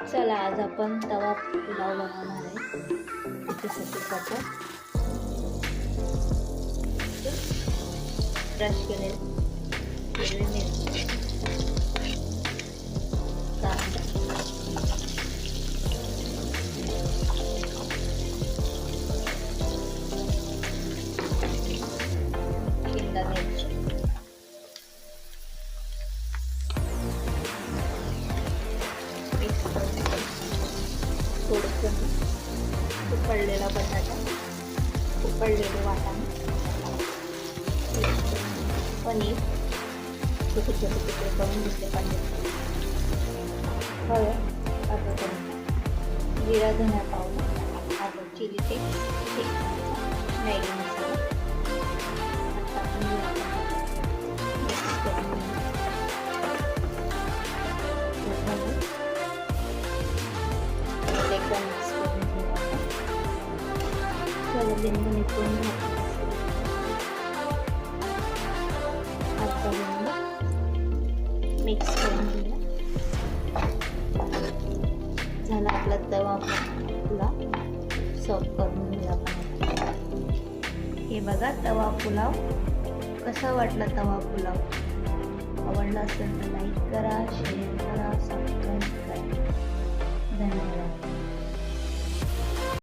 चला आज आपण तवा पुलाव बनवणार आहे. त्याच्यासाठी आपण ब्रश केले हिरवी मिरची, कांदा, शिमला मिरची, मिक्स करून थोडंसं उकडलेला बटाटा, उकडलेले वाटाणे, पनीर छोटे छोटे तुकडे करून घेतले पाहिजे. हळद अर्धा चमचा, जिरा धना पावडर अर्धा, चिली फ्लेक्स, मॅगी मसाला एकदम मिक्स करून घेऊया. लिंबू निघून आता लिंबू मिक्स करून घेऊया. झाला आपला तवा पुलाव. सर्व करून घेऊया आपण. हे बघा तवा पुलाव. कसा वाटला तवा पुलाव? आवडला असेल तर लाईक करा, शेअर करा, सबस्क्राईब करा. धन्यवाद.